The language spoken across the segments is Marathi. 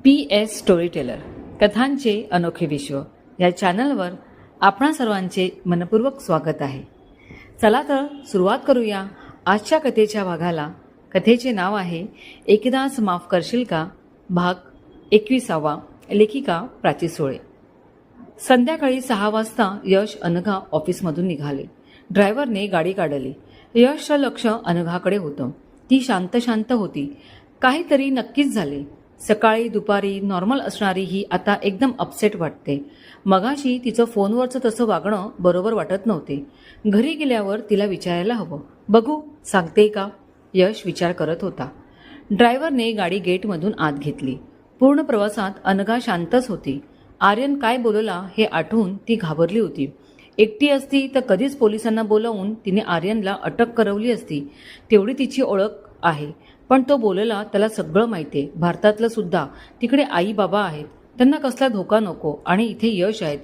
PS स्टोरीटेलर कथांचे अनोखे विश्व या चॅनलवर आपणा सर्वांचे मनपूर्वक स्वागत आहे. चला तर सुरुवात करूया आजच्या कथेच्या भागाला. कथेचे नाव आहे एकदाच माफ करशील का, भाग 21. लेखिका प्राची सोळे. संध्याकाळी 6 वाजता यश अनघा ऑफिसमधून निघाले. ड्रायव्हरने गाडी काढली. यशचं लक्ष अनघाकडे होतं. ती शांत होती. काहीतरी नक्कीच झाले. सकाळी दुपारी नॉर्मल असणारी ही आता एकदम अपसेट वाटते. मगाशी तिचं फोनवरचं तसं वागणं बरोबर वाटत नव्हते. घरी गेल्यावर तिला विचारायला हवं. बघू सांगते का, यश विचार करत होता. ड्रायव्हरने गाडी गेटमधून आत घेतली. पूर्ण प्रवासात अनघा शांतच होती. आर्यन काय बोलला हे आठवून ती घाबरली होती. एकटी असती तर कधीच पोलिसांना बोलावून तिने आर्यनला अटक करवली असती. तेवढी तिची ओळख आहे. पण तो बोलला त्याला सगळं माहितीये. भारतातलं सुद्धा. तिकडे आई बाबा आहेत. त्यांना कसला धोका नको. आणि इथे यश आहेत.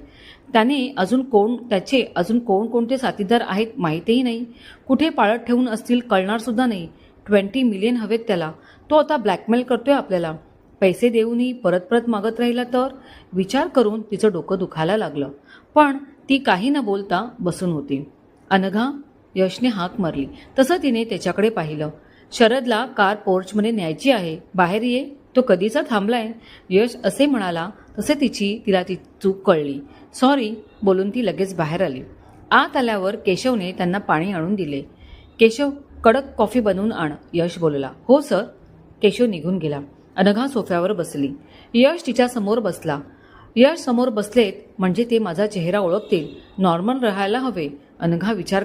त्याचे अजून कोणते साथीदार आहेत माहितीही नाही. कुठे पाळत ठेवून असतील कळणार सुद्धा नाही. 20 मिलियन हवेत त्याला. तो आता ब्लॅकमेल करतोय आपल्याला. पैसे देऊनही परत मागत राहिला तर. विचार करून तिचं डोकं दुखायला लागलं. पण ती काही न बोलता बसून होती. अनघा, यशने हाक मारली. तसं तिने त्याच्याकडे पाहिलं. शरदला कार पोर्चमध्ये न्यायची आहे, बाहेर ये. तो कधीचा थांबलाय. यश असे म्हणाला तसे तिला ती चूक कळली. सॉरी बोलून ती लगेच बाहेर आली. आत आल्यावर केशवने त्यांना पाणी आणून दिले. केशव, कडक कॉफी बनवून आण, यश बोलला. हो सर. केशव निघून गेला. अनघा सोफ्यावर बसली. यश तिच्या समोर बसला. यश समोर बसलेत म्हणजे ते माझा चेहरा ओळखतील. नॉर्मल राहायला हवे, अनघा विचार